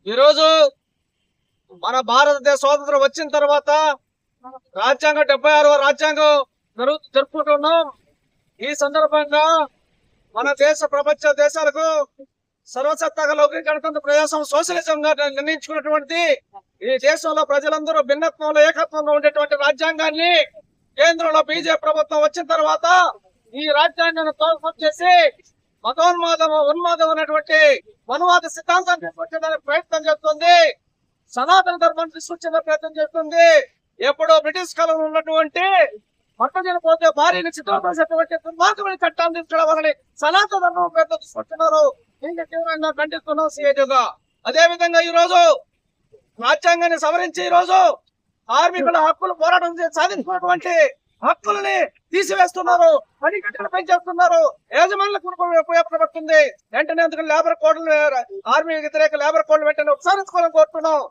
ఈరోజు మన భారతదేశ స్వాతంత్రం వచ్చిన తర్వాత రాజ్యాంగం 76వ రాజ్యాంగం జరుపుకుంటున్నాం. ఈ సందర్భంగా మన దేశ ప్రపంచ దేశాలకు సర్వసత్తాక లౌకిక గణతంత్ర ప్రజాస్వామ్య సోషలిజంగా నిర్ణయించుకున్నటువంటి ఈ దేశంలో ప్రజలందరూ భిన్నత్వంలో ఏకత్వంలో ఉండేటువంటి రాజ్యాంగాన్ని కేంద్రంలో బీజేపీ ప్రభుత్వం వచ్చిన తర్వాత ఈ రాజ్యాంగాన్ని తోల్పం చేసి ఉన్మాదం అనేటువంటి మనువాద సిద్ధాంతాన్ని తీసుకొచ్చేదానికి ప్రయత్నం చేస్తుంది. సనాతన ధర్మాన్ని తీసుకొచ్చేందుకు ప్రయత్నం చేస్తుంది. ఎప్పుడో బ్రిటిష్ కాలంలో ఉన్నటువంటి పట్టజన పోతే భార్యని చిత్రపరిచేటువంటి దుర్మార్గమైన చట్టాన్ని తీసుకురావాలని సనాతన ధర్మం పేరుతో తీసుకొచ్చినారు. ఇంకా తీవ్రంగా ఖండిస్తున్నాం సిఐటిగా. అదే విధంగా ఈ రోజు రాజ్యాంగాన్ని సవరించి ఈ రోజు కార్మికుల హక్కులు పోరాటం సాధించినటువంటి హక్కులని తీసివేస్తున్నారు, పని గంటలు పెంచేస్తున్నారు, యజమానులకు ఉపయోగపడుతుంది. వెంటనే అందుకు లేబర్ కోడ్లు, కార్మిక వ్యతిరేక లేబర్ కోడ్లు వెంటనే ఉపసంహరించుకోవాలని కోరుతున్నాం.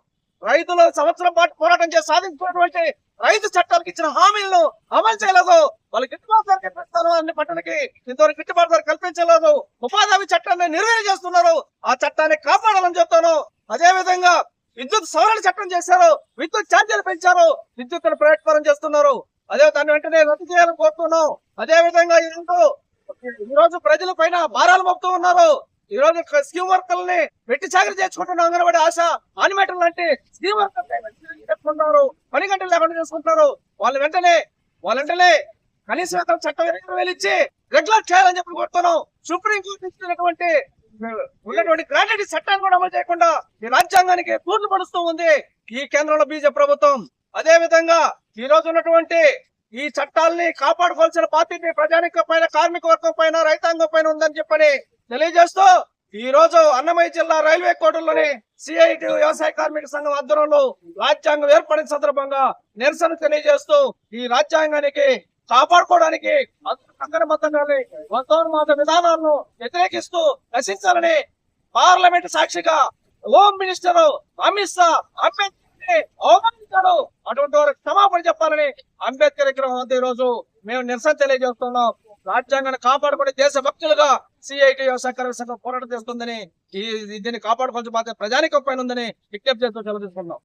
రైతులు సంవత్సరం పాటు పోరాటం చేసి సాధించుకున్నటువంటి రైతు చట్టాలకు ఇచ్చిన హామీలను అమలు చేయలేదు. వాళ్ళకి గిట్టుబాటు ధర కల్పిస్తారు, అన్ని పంటలకి ఇంతవరకు గిట్టుబాటు ధర కల్పించలేదు. ఉపాధి హామీ చట్టాన్ని నిర్వీర్యం చేస్తున్నారు. ఆ చట్టాన్ని కాపాడాలని చెప్తాను. అదే విధంగా విద్యుత్ సవరణ చట్టం చేశారు, విద్యుత్ ఛార్జీలు పెంచారు, విద్యుత్ ప్రైవేట్ పరం చేస్తున్నారు. అదే దాన్ని వెంటనే రద్దు చేయాలని కోరుతున్నాం. అదే విధంగా ఈ రోజు ప్రజల పైన భారాలు మోపుతూ ఉన్నారు. ఈ రోజు స్కీమ్ వర్కర్లని వెట్టి చాకరీ చేసుకుంటున్న అంగన్వాడీ ఆశ ఆనిమేటర్ లాంటి స్కీమ్ వర్కర్లు పని గంటలు లేకుండా చేసుకుంటున్నారు. వాళ్ళు వెంటనే కనీస వేతనం చట్టం 20,000 ఇచ్చి రెగ్యులర్ చేయాలని చెప్పి కోరుతున్నాం. సుప్రీంకోర్టు ఇచ్చినటువంటి గ్రాడ్యుయేటీ చట్టాన్ని కూడా అమలు చేయకుండా ఈ రాజ్యాంగానికి పూర్లు పడుస్తూ ఉంది ఈ కేంద్రంలో బీజేపీ ప్రభుత్వం. అదే విధంగా ఈ రోజు ఉన్నటువంటి ఈ చట్టాలని కాపాడుకోవాల్సిన బాధ్యత ప్రజానిక పైన, కార్మిక వర్గం పైన, రైతాంగం పైన ఉందని చెప్పని తెలియజేస్తూ ఈ రోజు అన్నమయ్య జిల్లా రైల్వే కోర్టులోని సిఐటి వ్యవసాయ కార్మిక సంఘం ఆధ్వర్యంలో రాజ్యాంగం ఏర్పడిన సందర్భంగా నిరసన తెలియజేస్తూ ఈ రాజ్యాంగానికి కాపాడుకోవడానికి మతోన్మాద విధానాలను వ్యతిరేకిస్తూ నశించాలని పార్లమెంట్ సాక్షిగా హోమ్ మినిస్టర్ అమిత్ షా అవమానించారు. అటువంటి వారికి క్షమాపణ చెప్పాలని అంబేద్కర్ విగ్రహం వద్ద ఈ రోజు మేము నిరసన తెలియజేస్తున్నాం. రాజ్యాంగాన్ని కాపాడుకునే దేశ భక్తులుగా సిఐటి వ్యవసాయ కార్మిక సంఘం పోరాటం చేస్తుందని, దీన్ని కాపాడుకోవాల్సిన బాధ్యత ప్రజానికం పైన ఉందని విజ్ఞప్తి చేస్తూ సెలవు తీసుకున్నాం.